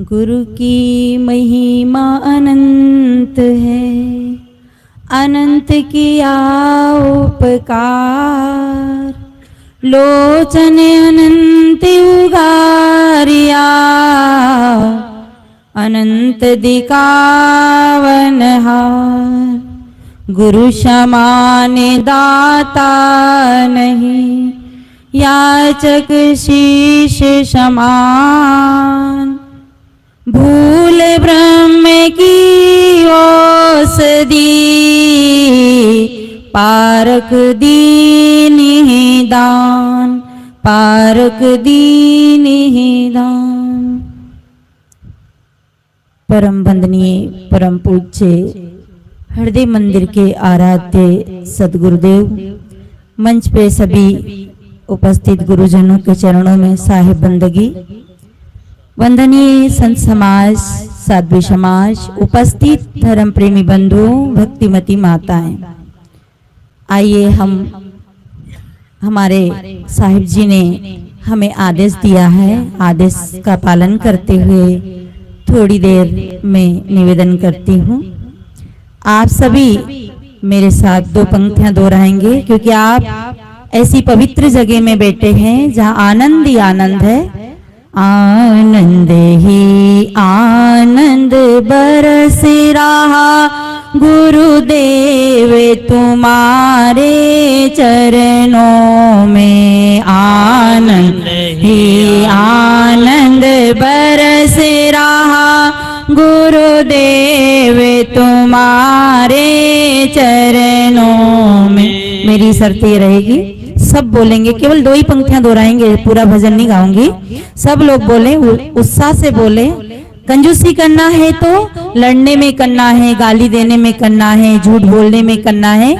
गुरु की महिमा अनंत है, अनंत किया उपकार। लोचन अनंत उगारिया, अनंत दिखावन हार। गुरु समान दाता नहीं, याचक शीश समान। भूल ब्रह्म की औषधि, पारक दीन ही दान, पारक दीन ही दान। परम वंदनीय परम पूज्य हृदय मंदिर के आराध्य सदगुरुदेव, मंच पे सभी उपस्थित गुरुजनों के चरणों में साहिब बंदगी, वंदनीय संत समाज, साध्वी समाज, उपस्थित धर्म प्रेमी बंधुओं, भक्तिमती माताएं, आइए हम हमारे साहिब जी ने हमें आदेश दिया है, आदेश का पालन करते हुए थोड़ी देर में निवेदन करती हूँ। आप सभी मेरे साथ दो पंक्तियां दोहराएंगे, क्योंकि आप ऐसी पवित्र जगह में बैठे हैं जहाँ आनंद ही आनंद है। आनंद ही आनंद बरस रहा, गुरुदेव तुम्हारे चरणों में। आनंद ही आनंद बरस रहा, गुरुदेव तुम्हारे चरणों में। मेरी शर्त ये रहेगी, सब बोलेंगे, केवल दो ही पंक्तियां दोहराएंगे, पूरा भजन नहीं गाऊंगी। सब लोग बोले, उत्साह से बोले। कंजूसी करना है तो लड़ने में करना है, गाली देने में करना है, झूठ बोलने में करना है।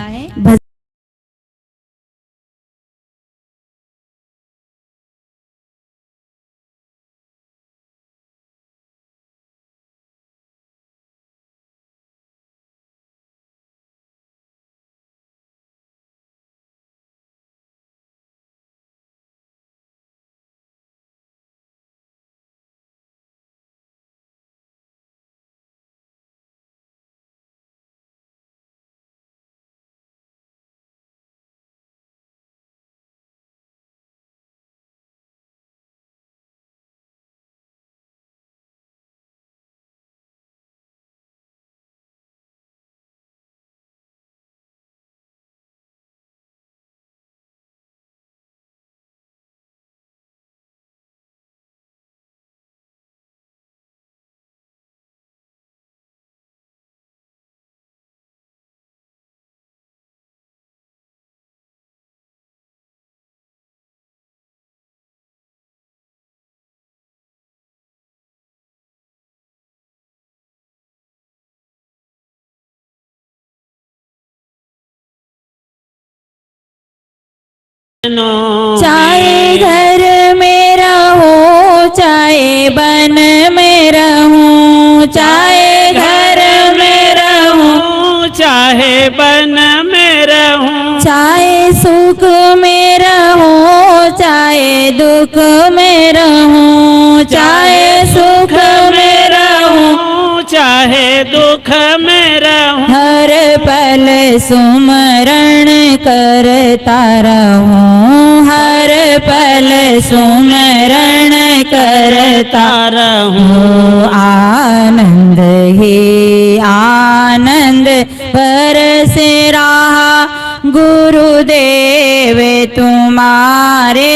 चाहे घर में रहूं, चाहे वन में रहूं, चाहे घर में रहूं, चाहे वन में रहूं, चाहे सुख में रहूं, चाहे दुख में रहूं, चाहे सुख में रहूं, चाहे दुख में रहूं, हर पल सुमरण करता रहूं, हर पल सुमरण करता रहूं। आनंद ही आनंद बरस रहा, गुरुदेव तुम्हारे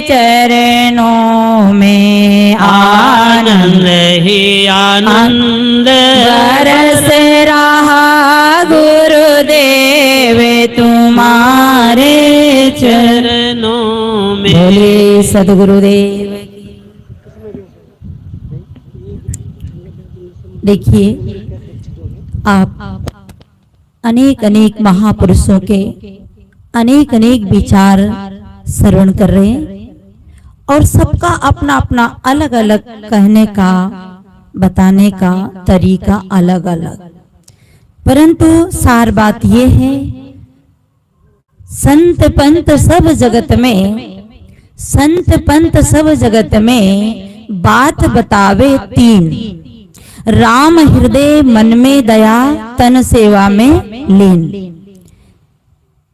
चरणों में। आनंद ही आनंद बरस रहा, गुरुदेव तुम्हारे चरणों में। बोले सदगुरुदेव। देखिए, आप अनेक अनेक महापुरुषों के अनेक अनेक विचार श्रवण कर रहे हैं, और सबका अपना अपना अलग अलग कहने का, बताने का तरीका अलग अलग। परंतु सार बात यह है, संत पंत सब जगत में, संत पंत सब जगत में बात बतावे तीन, राम हृदय मन में दया तन सेवा में लीन।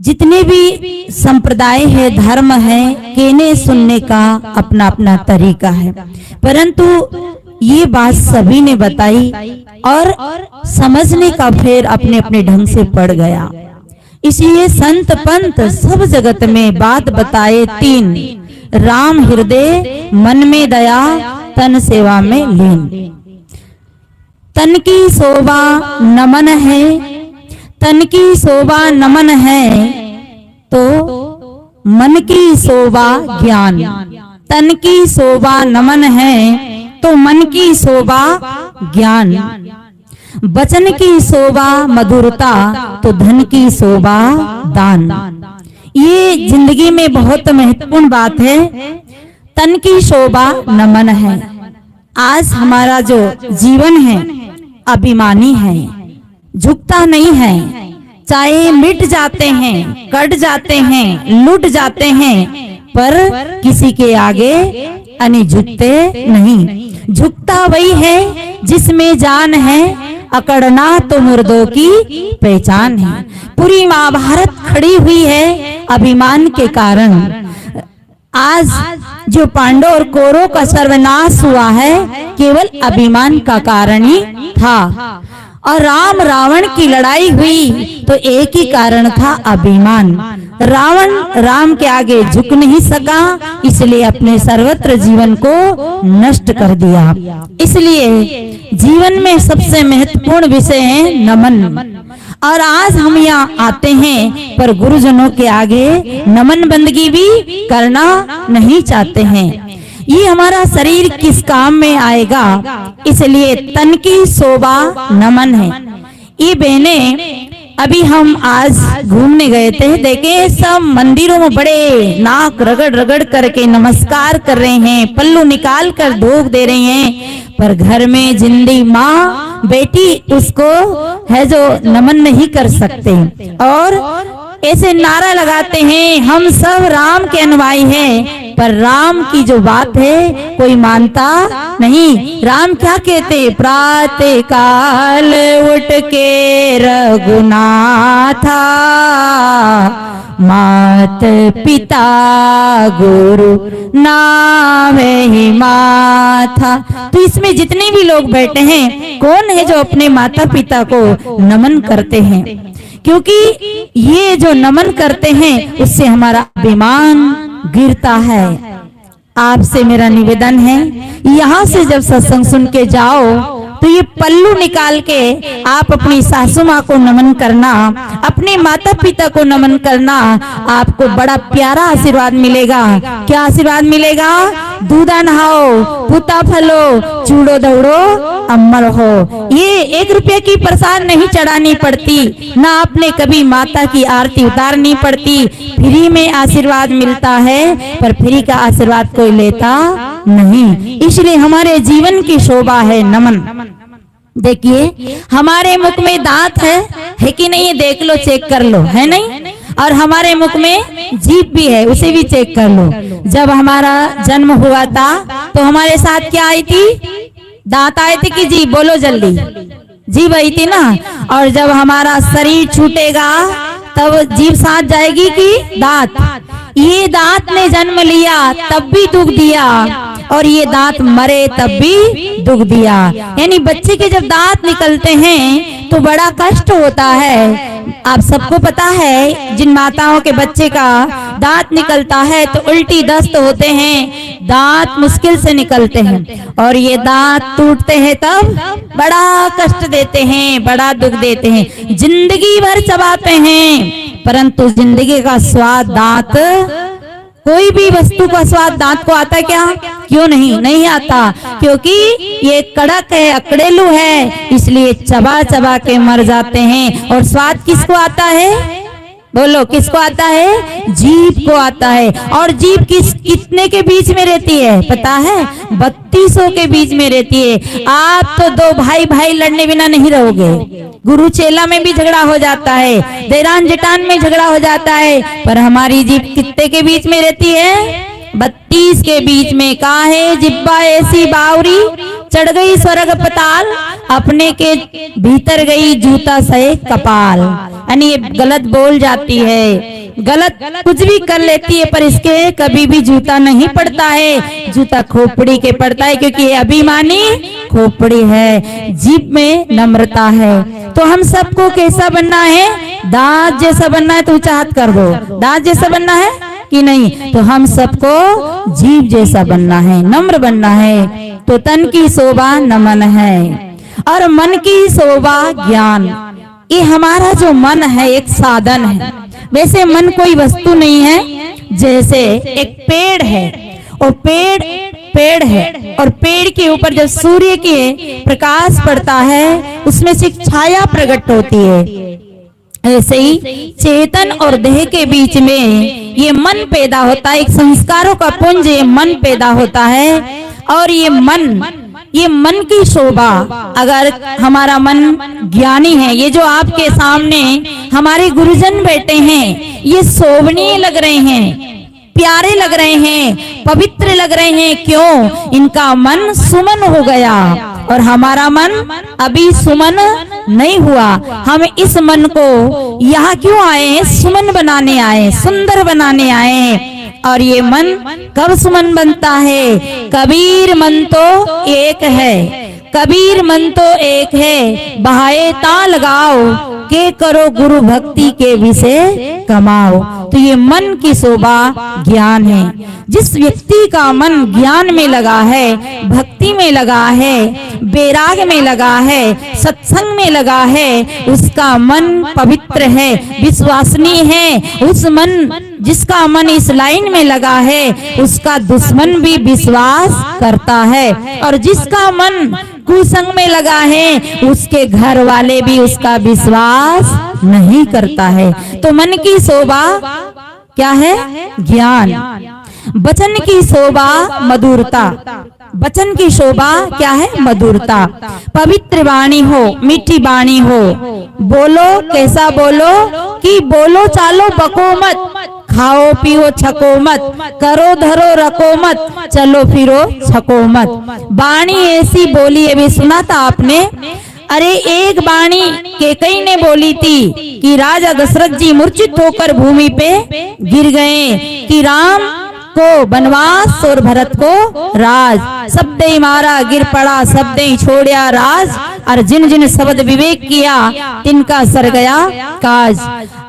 जितने भी संप्रदाय है, धर्म है, कहने सुनने का अपना अपना तरीका है, परंतु ये बात सभी ने बताई और समझने का फेर अपने अपने ढंग से पड़ गया। इसलिए संत पंत सब जगत में बात बताए तीन, राम हृदय मन में दया तन सेवा में लीन। तन की शोभा नमन है, तन की शोभा नमन है तो मन की शोभा ज्ञान। तन की शोभा नमन है तो मन की शोभा ज्ञान। वचन की शोभा मधुरता तो धन की शोभा दान। ये जिंदगी में बहुत महत्वपूर्ण बात है। तन की शोभा नमन है। आज हमारा जो जीवन है अभिमानी है, झुकता नहीं है, चाहे मिट जाते हैं, कट जाते हैं, लुट जाते हैं, पर किसी के आगे झुकते नहीं। झुकता वही है जिसमें जान है, अकड़ना तो मुर्दों की पहचान है। पूरी महाभारत खड़ी हुई है अभिमान के कारण। आज जो पांडव और कौरव का सर्वनाश हुआ है केवल अभिमान का कारण ही था। और राम रावण की लड़ाई हुई तो एक ही कारण था, अभिमान। रावण राम के आगे झुक नहीं सका, इसलिए अपने सर्वत्र जीवन को नष्ट कर दिया। इसलिए जीवन में सबसे महत्वपूर्ण विषय है नमन। और आज हम यहाँ आते हैं पर गुरुजनों के आगे नमन बंदगी भी करना नहीं चाहते हैं। ये हमारा शरीर किस काम में आएगा, इसलिए तन की शोभा नमन है। ये बहने अभी हम आज घूमने गए थे, देखे सब मंदिरों में बड़े नाक रगड़ रगड़ करके नमस्कार कर रहे हैं, पल्लू निकाल कर धूप दे रहे हैं, पर घर में जिंदी माँ बेटी उसको है जो नमन नहीं कर सकते और ऐसे नारा लगाते हैं हम सब राम के अनुयायी हैं, पर राम की जो बात है कोई मानता नहीं। राम क्या कहते, प्रातः काल उठ के रघुनाथा, मात पिता गुरु नावे ही माथा। तो इसमें जितने भी लोग बैठे हैं कौन है जो अपने माता पिता को नमन करते हैं, क्योंकि ये जो नमन करते हैं उससे हमारा अभिमान गिरता है। आपसे मेरा निवेदन है यहाँ से जब सत्संग सुन के जाओ तो ये पल्लू निकाल के आप अपनी सासू माँ को नमन करना, अपने माता पिता को नमन करना, आपको बड़ा प्यारा आशीर्वाद मिलेगा। क्या आशीर्वाद मिलेगा, दूधा नहाओ, पुता फलो, चूड़ो दौड़ो अमर हो। ये 1 रुपये की प्रसाद नहीं चढ़ानी पड़ती, ना आपने कभी माता की आरती उतारनी पड़ती, फ्री में आशीर्वाद मिलता है, पर फ्री का आशीर्वाद कोई लेता नहीं। इसलिए हमारे जीवन की शोभा है नमन। देखिए हमारे मुख में दांत है कि नहीं, ये देख लो, चेक कर लो, है नहीं। और हमारे मुख में जीभ भी है, उसे भी चेक कर लो। जब हमारा जन्म हुआ था तो हमारे साथ क्या आई थी, दांत आए थे कि जीभ, बोलो जल्दी, जीभ आई थी ना। और जब हमारा शरीर छूटेगा तब जीभ साथ जाएगी कि दांत। ये दांत ने जन्म लिया तब भी दुख दिया, और ये दांत मरे तब भी दुख दिया। यानी बच्चे के जब दांत निकलते हैं तो बड़ा कष्ट होता है। आप सबको पता है जिन माताओं के बच्चे का दांत निकलता है तो उल्टी दस्त होते हैं, दांत मुश्किल से निकलते हैं, और ये दांत टूटते हैं तब बड़ा कष्ट देते हैं, बड़ा दुख देते हैं, जिंदगी भर चबाते हैं, परंतु जिंदगी का स्वाद दांत, कोई भी वस्तु का स्वाद दांत को आता क्या, क्यों नहीं आता, क्योंकि ये कड़क है, अकड़ेलू है, इसलिए चबा चबा के मर जाते हैं। और स्वाद किसको आता है, बोलो किसको आता है, जीभ को आता है। और जीभ कितने के बीच में रहती है पता है, 3200 के बीच में रहती है। आप तो 2 भाई भाई लड़ने बिना नहीं रहोगे, गुरु चेला में भी झगड़ा हो जाता है, देरान जेठान में झगड़ा हो जाता है, पर हमारी जीभ कितने के बीच में रहती है, 32 के बीच में कहा है, जिब्बा ऐसी बावरी चढ़ गई स्वर्ग पताल, अपने के भीतर गई जूता सहे कपाल। यानी ये गलत बोल जाती है, गलत कुछ भी कर लेती है, पर इसके कभी भी जूता नहीं पड़ता है, जूता खोपड़ी के पड़ता है, क्योंकि ये अभिमानी खोपड़ी है, जीभ में नम्रता है। तो हम सबको कैसा बनना है? दांत जैसा बनना है। तो ऊंचा हाथ कर दो, दांत जैसा बनना है कि नहीं? तो हम सबको जीभ जैसा बनना है, नम्र बनना है। तो तन की शोभा नमन है और मन की शोभा ज्ञान। ये हमारा जो मन है एक साधन है। वैसे मन कोई वस्तु नहीं है। जैसे एक पेड़ है और पेड़ है और पेड़ के ऊपर जब सूर्य के प्रकाश पड़ता है उसमें से छाया प्रकट होती है। ऐसे ही चेतन और देह के बीच में ये मन पैदा होता है, एक संस्कारों का पुंज ये मन पैदा होता है। और ये मन की शोभा, अगर हमारा मन ज्ञानी है, ये जो आपके सामने हमारे गुरुजन बैठे हैं, ये शोभनीय लग रहे हैं, प्यारे लग रहे हैं, पवित्र लग रहे हैं। क्यों? इनका मन सुमन हो गया और हमारा मन अभी सुमन नहीं हुआ। हम इस मन को यहाँ क्यों आए हैं? सुमन बनाने आए, सुंदर बनाने आए। और ये मन कब सुमन बनता है? कबीर मन तो एक है, कबीर मन तो एक है, बहाए ता लगाओ के करो गुरु भक्ति के विषय कमाओ। तो ये मन की शोभा ज्ञान है। जिस व्यक्ति का मन ज्ञान में लगा है, भक्ति में लगा है, बैराग में लगा है, सत्संग में लगा है, उसका मन पवित्र है, विश्वसनीय है। उस मन जिसका मन इस लाइन में लगा है उसका दुश्मन भी विश्वास करता है, और जिसका मन कुसंग में लगा है उसके घर वाले भी उसका विश्वास नहीं करता है। तो मन की शोभा क्या है? ज्ञान। वचन की शोभा मधुरता। वचन की शोभा क्या है? मधुरता। पवित्र वाणी हो, मीठी वाणी हो, बोलो कैसा बोलो कि बोलो चालो बको मत, खाओ पियो छको मत, करो धरो रखो मत, चलो फिरो छको मत। वाणी ऐसी बोली, अभी सुना था आपने। अरे एक वाणी कैकेयी ने बोली थी कि राजा दशरथ जी मूर्छित होकर भूमि पे गिर गए कि राम को वनवास और भरत को राज, शब्द ही मारा गिर पड़ा, शब्द ही छोड़िया राज, और जिन जिन शब्द विवेक किया तिनका सर गया काज।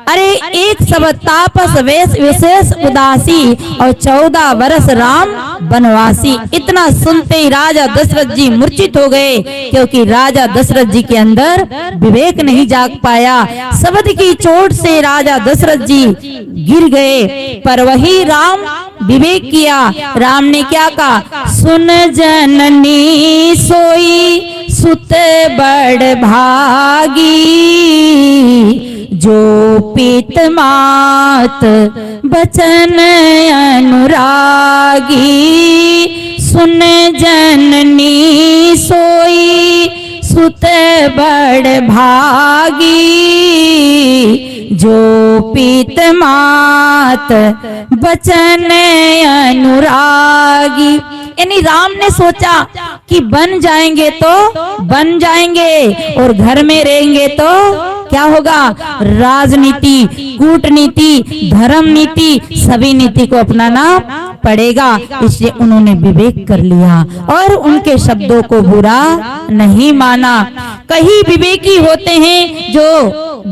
अरे एक शब्द तापस विशेष उदासी और 14 वर्ष राम वनवासी। इतना सुनते ही राजा दशरथ जी मूर्छित हो गए, क्योंकि राजा दशरथ जी के अंदर विवेक नहीं जाग पाया। शब्द की चोट से राजा दशरथ जी गिर गए, पर वही राम विवेक किया। राम ने क्या कहा? सुन जननी सोई सुत बड़ भागी, जो पीत मात बचन अनुरागी। सुन जननी सोई सुत बड़ भागी, जो पीत मात बचन अनुरागी। यानी राम ने सोचा कि बन जाएंगे तो बन जाएंगे और घर में रहेंगे तो क्या होगा? राजनीति, कूटनीति, धर्म नीति, सभी नीति को अपनाना पड़ेगा। इसलिए उन्होंने विवेक कर लिया और उनके शब्दों को बुरा नहीं माना। कई विवेकी होते हैं जो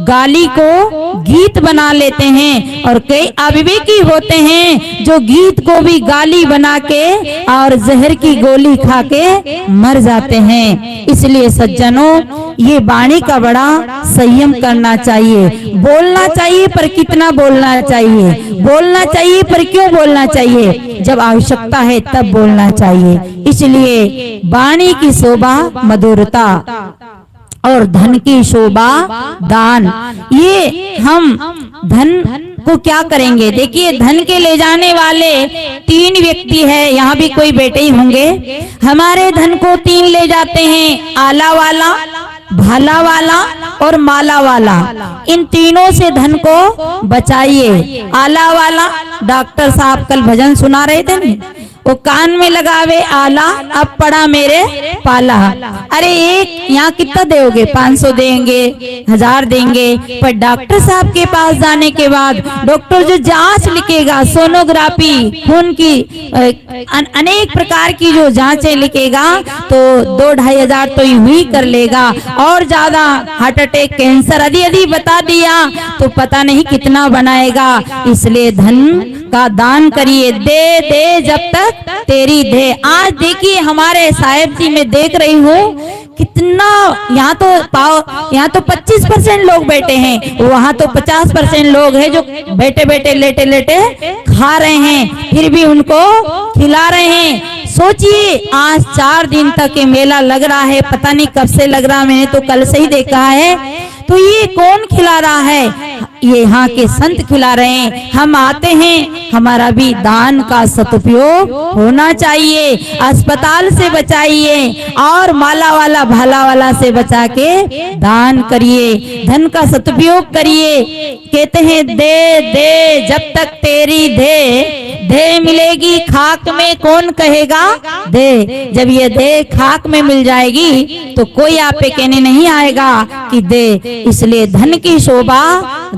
गाली को गीत बना लेते हैं, और कई अविवेकी होते हैं जो गीत को भी गाली बना के और जहर की गोली खा के मर जाते हैं। इसलिए सज्जनों, ये वाणी का बड़ा संयम करना चाहिए। बोलना चाहिए, पर कितना बोलना चाहिए? बोलना चाहिए, पर क्यों बोलना चाहिए? जब आवश्यकता है तब बोलना चाहिए। इसलिए वाणी की शोभा मधुरता और धन की शोभा दान। ये हम धन को क्या करेंगे? देखिए, धन के ले जाने वाले 3 व्यक्ति है, यहाँ भी कोई बैठे ही होंगे। हमारे धन को 3 ले जाते हैं, आला वाला, भाला वाला और माला वाला, इन तीनों से धन को बचाइए। आला वाला, डॉक्टर साहब कल भजन सुना रहे थे ना, वो कान में लगावे आला, अब पड़ा मेरे पाला। अरे एक यहाँ कितना दोगे, 500 देंगे, 1000 देंगे, पर डॉक्टर साहब के पास जाने के बाद डॉक्टर जो जांच लिखेगा, सोनोग्राफी, खून की अनेक प्रकार की जो जांचें लिखेगा, तो 2-2.5 हजार तो यूं ही कर लेगा, और ज्यादा हार्ट अटैक, कैंसर आदि बता दिया तो पता नहीं कितना बनाएगा। इसलिए धन का दान करिए, दे दे जब तक तेरी दे। आज देखिए हमारे साहेब जी में देख रही हूँ कितना, यहाँ तो 25% लोग बैठे हैं, वहाँ तो 50% लोग हैं जो बैठे बैठे लेटे लेटे खा रहे हैं, फिर भी उनको खिला रहे हैं। सोचिए आज 4 दिन तक ये मेला लग रहा है, पता नहीं कब से लग रहा, मैंने तो कल से ही देखा है। तो ये कौन खिला रहा है? ये यहाँ के संत खिला रहे हैं। हम आते हैं, हमारा भी दान का सदुपयोग होना चाहिए। अस्पताल से बचाइए और माला वाला भाला वाला से बचा के दान करिए, धन का सदुपयोग करिए। कहते हैं दे दे जब तक तेरी दे मिलेगी, खाक में कौन कहेगा दे। जब ये दे खाक में मिल जाएगी तो कोई आप पे कहने नहीं आएगा कि दे। इसलिए धन की शोभा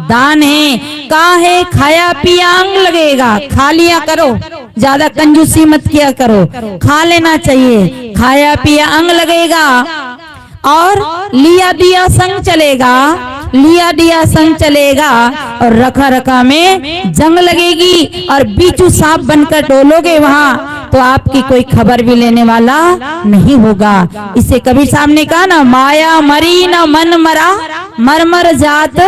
दान है। काहे खाया पिया अंग लगेगा, खा लिया करो, ज्यादा कंजूसी मत किया करो, खा लेना चाहिए। खाया पिया अंग लगेगा और लिया दिया संग चलेगा, लिया दिया संग चलेगा, और रखा रखा में जंग लगेगी, और बीचू सांप बनकर डोलोगे वहां तो आपकी कोई खबर भी लेने वाला नहीं होगा। इसे कबीर साहब ने कहा ना, माया मरी न मन मरा, मर मर जात।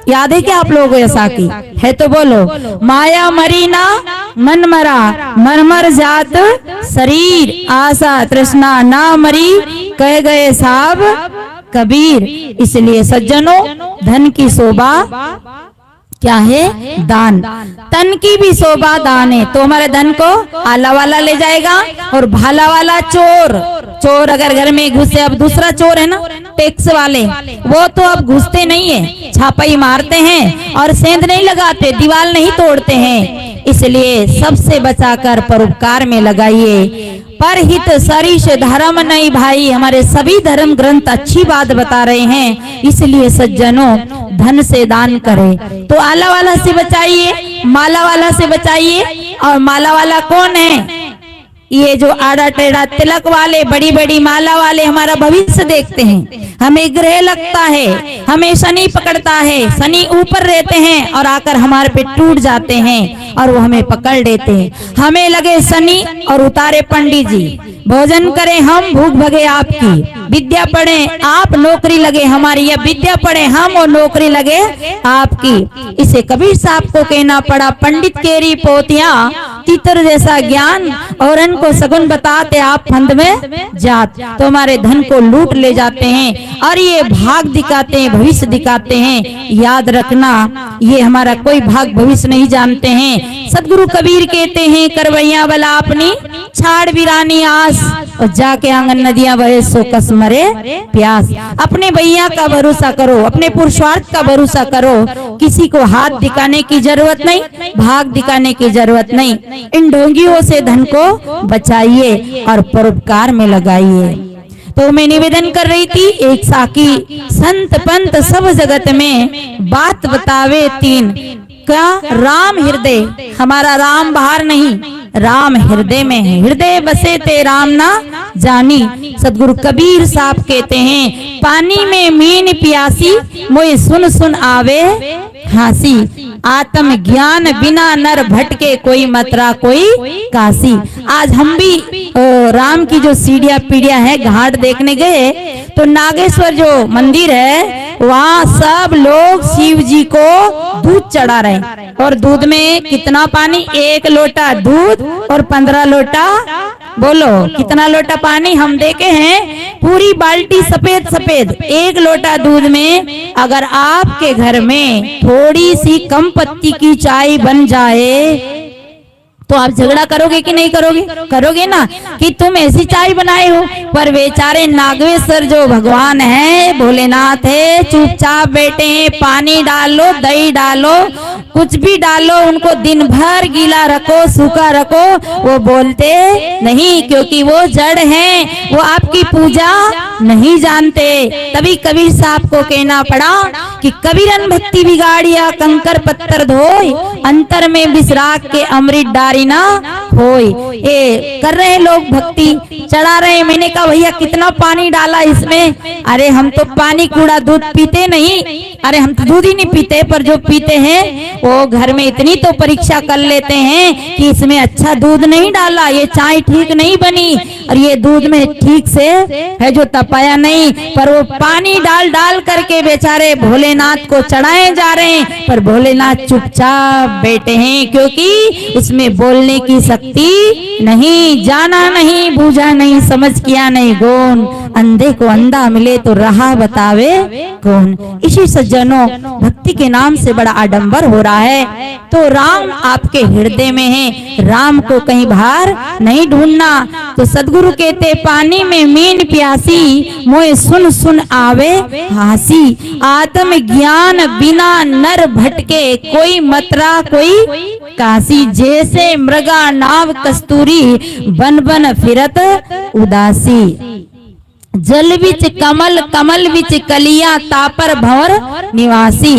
याद है क्या आप लोगों को ऐसा की है तो बोलो, माया मरी ना मन मरा, मर मर जात शरीर, आशा तृष्णा ना मरी, कह गए साहब कबीर। इसलिए सज्जनों, धन की शोभा क्या है? दान। तन की भी शोभा दान है। तो हमारे धन को आला वाला ले जाएगा, और भाला वाला चोर अगर घर में घुसे, अब दूसरा चोर है ना टैक्स वाले, वो तो अब घुसते नहीं है, छापाई मारते हैं और सेंध नहीं लगाते, दीवार नहीं तोड़ते हैं। इसलिए सबसे बचाकर परोपकार में लगाइए। परहित सरिष धर्म नहीं भाई, हमारे सभी धर्म ग्रंथ अच्छी बात बता रहे हैं। इसलिए सज्जनों, धन से दान करें। तो आला वाला से बचाइए, माला वाला से बचाइए। और माला वाला कौन है? ये जो आड़ा टेढ़ा तिलक वाले, बड़ी बड़ी माला वाले हमारा भविष्य देखते हैं। हमें ग्रह लगता है, हमें शनि पकड़ता है, शनि ऊपर रहते हैं और आकर हमारे पे टूट जाते हैं और वो हमें पकड़ लेते हैं। हमें लगे शनि और उतारे पंडित जी, भोजन करें हम, भूख भगे आपकी, विद्या पढ़े आप, नौकरी लगे हमारी, या विद्या पढ़े हम और नौकरी लगे आपकी। इसे कबीर साहब को कहना पड़ा, पंडित केरी पोतियां तीतर जैसा ज्ञान, और इनको सगुन बताते आप फंद में जात। तो हमारे धन को लूट ले जाते हैं और ये भाग दिखाते हैं, भविष्य दिखाते हैं। याद रखना, ये हमारा कोई भाग भविष्य नहीं जानते हैं। सदगुरु कबीर कहते हैं, करवैया वाला अपनी छाड़ बिरानी आस, और जाके आंगन नदियां बहे सो कस मरे प्यास। अपने भैया का भरोसा करो, अपने पुरुषार्थ का भरोसा करो। किसी को हाथ दिखाने की जरूरत नहीं, भाग दिखाने की जरूरत नहीं। इन ढोंगियों से धन को बचाइए और परोपकार में लगाइए। तो मैं निवेदन कर रही थी, एक साकी संत पंत सब जगत में बात बतावे तीन। क्या? राम हृदय, हमारा राम बाहर नहीं, राम हृदय में है। हृदय बसे ते राम ना जानी। सदगुरु कबीर साहब कहते हैं, पानी में मीन प्यासी, मोए सुन सुन आवे हासी। आत्म ज्ञान बिना नर भटके, कोई मतरा कोई काशी। आज हम भी राम की जो सीढ़ियां पीढ़ियां है, घाट देखने गए तो नागेश्वर जो मंदिर है, वहाँ सब लोग शिव जी को दूध चढ़ा रहे। और दूध में कितना पानी? 1 लोटा दूध और 15 लोटा, बोलो कितना लोटा पानी? हम देखे हैं पूरी बाल्टी सफेद सफेद। 1 लोटा दूध में अगर आपके घर में थोड़ी सी कम पत्ती की चाय बन जाए तो आप झगड़ा करोगे कि नहीं करोगे? करोगे ना कि तुम ऐसी चाय बनाए हो। पर बेचारे नागेश्वर जो भगवान है, भोलेनाथ है, चुपचाप बैठे हैं। पानी डालो, दही डालो, कुछ भी डालो, उनको दिन भर गीला रखो, सूखा रखो, वो बोलते नहीं, क्योंकि वो जड़ हैं, वो आपकी पूजा नहीं जानते। तभी कबीर साहब को कहना पड़ा कि कबीरन भक्ति बिगाड़िया, कंकर पत्थर धोई, अंतर में विसराग के अमृत डारी ना होई। ये कर रहे लोग भक्ति, चढ़ा रहे। मैंने कहा भैया कितना पानी डाला इसमें? अरे हम तो पानी कूड़ा दूध पीते नहीं, अरे हम तो दूध ही नहीं पीते, पर जो पीते हैं वो घर में इतनी तो परीक्षा कर लेते हैं कि इसमें अच्छा दूध नहीं डाला, ये चाय ठीक नहीं बनी, और ये दूध में ठीक से है जो तपाया नहीं। पर वो पानी डाल डाल करके बेचारे भोलेनाथ को चढ़ाए जा रहे हैं, पर भोलेनाथ चुपचाप बैठे हैं, क्योंकि उसमें बोलने की शक्ति नहीं। जाना नहीं, बूझा नहीं, समझ किया नहीं गौन, अंधे को अंधा मिले तो राह बतावे कौन। इसी सज्जनों, भक्ति के नाम से बड़ा आडंबर हो रहा है। तो राम आपके हृदय में है, राम को कहीं बाहर नहीं ढूंढना। तो सदगुरु कहते पानी में मीन प्यासी, मोए सुन सुन आवे हासी। आत्म ज्ञान बिना नर भटके, कोई मतरा कोई काशी। जैसे मृगा नाव कस्तूरी, बन बन फिरत उदासी। जल विच कमल, कमल विच कलिया, तापर भंवर निवासी।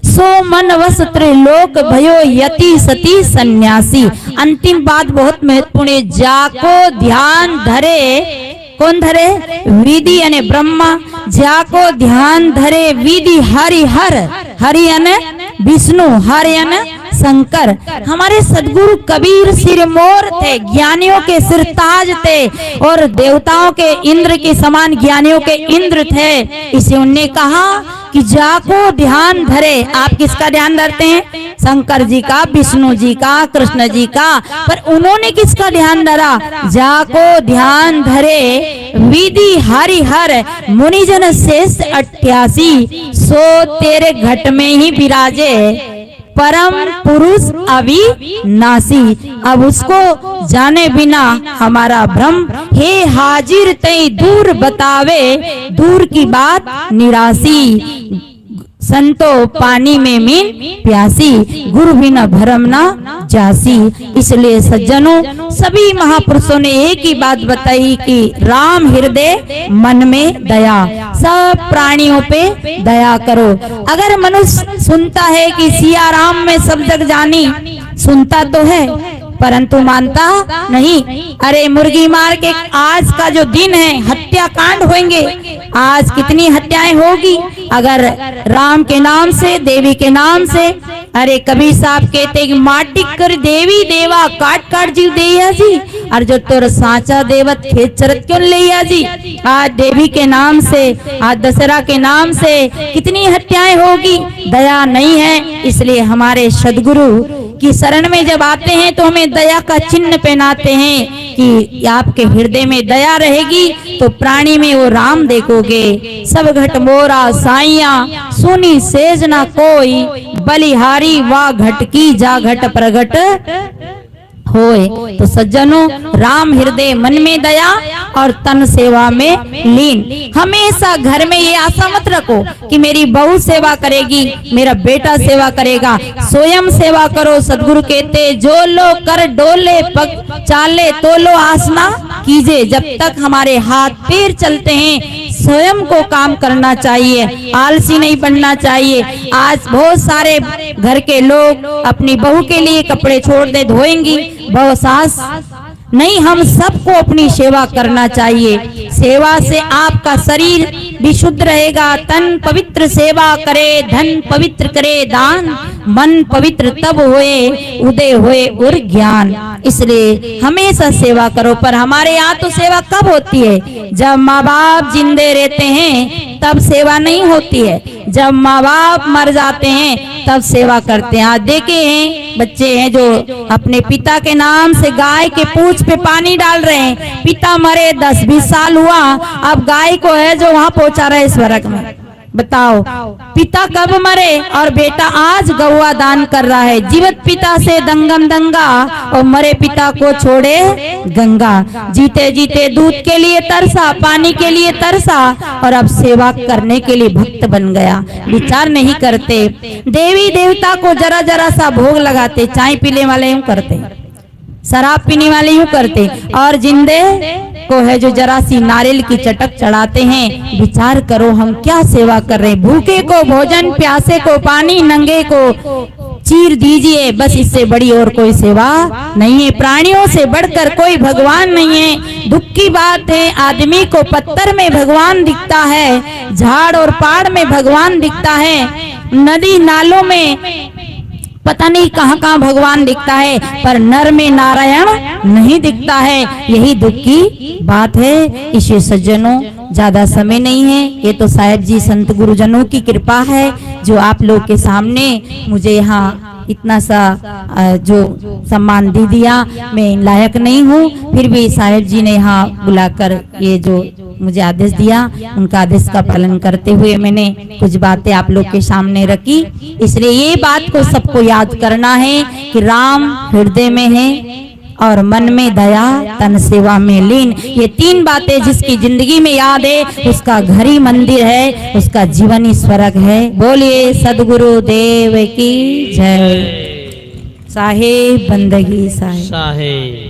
सो मन वस त्रिलोक भयो, यति सती सन्यासी। अंतिम बात बहुत महत्वपूर्ण है। जाको ध्यान धरे, कौन धरे? विधि यानी ब्रह्मा। जाको ध्यान धरे विधि हरि हर, हरि यानी विष्णु, हर यानी शंकर। हमारे सदगुरु कबीर सिरमौर थे, ज्ञानियों के सिरताज थे, और देवताओं के इंद्र के समान ज्ञानियों के इंद्र थे। इसे उनने कहा कि जाको ध्यान धरे। आप किसका ध्यान धरते हैं? शंकर जी का, विष्णु जी का, कृष्ण जी का। पर उन्होंने किसका ध्यान धरा? जाको ध्यान धरे विधि हरि हर, मुनिजन शेष 88। सो तेरे घट में ही विराजे, परम पुरुष अविनाशी। अब उसको जाने बिना हमारा भ्रम, हे हाजिर तई दूर बतावे, दूर की बात निराशी। संतो पानी में मीन प्यासी, गुरु बिना भरम ना जासी। इसलिए सज्जनों, सभी महापुरुषों ने एक ही बात बताई कि राम हृदय मन में दया, सब प्राणियों पे दया करो। अगर मनुष्य सुनता है कि सिया राम में सब जग जानी, सुनता तो है परंतु मानता नहीं। अरे मुर्गी मार के आज का जो दिन है, हत्याकांड होंगे, आज कितनी हत्याएं होगी अगर राम के नाम से, देवी के नाम से। अरे कबीर साहब कहते कि माटी कर देवी देवा, काट काट जीव देया जी, और जो तोर साचा देवत खेत चरत क्यों लिया जी। आज देवी के नाम से, आज दशहरा के नाम से कितनी हत्याएं होगी, दया नहीं है। इसलिए हमारे सदगुरु की शरण में जब आते हैं तो हमें दया का चिन्ह पहनाते हैं कि आपके हृदय में दया रहेगी तो प्राणी में वो राम देखोगे। सब घट मोरा साइया, सुनी सेज ना कोई, बलिहारी वा घट की जा घट प्रगट होए। तो सज्जनों, राम हृदय मन में दया और तन सेवा में लीन। हमेशा घर में ये आशा मत रखो कि मेरी बहू सेवा करेगी, मेरा बेटा सेवा करेगा, स्वयं सेवा करो। सदगुरु कहते जो लो कर डोले, पग चाले तो लो आसना कीजिए। जब तक हमारे हाथ पैर चलते हैं स्वयं को काम करना चाहिए, आलसी नहीं बनना चाहिए। आज बहुत सारे घर के लोग अपनी बहू के लिए कपड़े छोड़ दे, धोएंगी बहु सास नहीं। हम सबको अपनी सेवा करना चाहिए। सेवा से आपका शरीर विशुद्ध रहेगा, तन पवित्र सेवा करे, धन पवित्र करे दान, मन पवित्र तब होए, उदय होए और ज्ञान। इसलिए हमेशा सेवा करो। पर हमारे यहाँ तो सेवा कब होती है? जब माँ बाप जिंदे रहते हैं तब सेवा नहीं होती है, जब माँ बाप मर जाते हैं तब सेवा करते हैं। आज देखे हैं बच्चे हैं जो अपने पिता के नाम से गाय के पूंछ पे पानी डाल रहे हैं। पिता मरे 10-20 साल हुआ, अब गाय को है जो वहां पहुंचा रहे स्वर्ग में। बताओ, पिता कब मरे और बेटा आज गौवा दान कर रहा है। जीवित पिता से दंगम दंगा और मरे पिता को छोड़े गंगा। जीते जीते दूध के लिए तरसा, पानी के लिए तरसा और अब सेवा करने के लिए भक्त बन गया। विचार नहीं करते, देवी देवता को जरा जरा सा भोग लगाते, चाय पीने वाले यूं करते, शराब पीने वाले यूं करते, और जिंदे को है जो जरा सी नारियल की चटक चढ़ाते हैं। विचार करो हम क्या सेवा कर रहे हैं। भूखे को भोजन, प्यासे को पानी, नंगे को चीर दीजिए, बस इससे बड़ी और कोई सेवा नहीं है। प्राणियों से बढ़कर कोई भगवान नहीं है। दुख की बात है, आदमी को पत्थर में भगवान दिखता है, झाड़ और पहाड़ में भगवान दिखता है, नदी नालों में पता नहीं कहाँ कहाँ भगवान दिखता है, पर नर में नारायण नहीं दिखता है। यही दुख की बात है। इसे सज्जनों ज्यादा समय नहीं है, ये तो साहेब जी संत गुरुजनों की कृपा है जो आप लोग के सामने मुझे यहाँ इतना सा जो सम्मान दे दिया। मैं लायक नहीं हूँ, फिर भी साहेब जी ने यहाँ बुलाकर ये जो मुझे आदेश दिया, उनका आदेश का पालन करते हुए मैंने कुछ बातें आप लोग के सामने रखी। इसलिए ये बात को सबको याद करना है कि राम हृदय में है और मन में दया, तन सेवा में लीन। ये तीन बातें जिसकी जिंदगी में याद है, उसका घर ही मंदिर है, उसका जीवन ही स्वर्ग है। बोलिए सदगुरु देव की जय। साहेब बंदगी साहेब।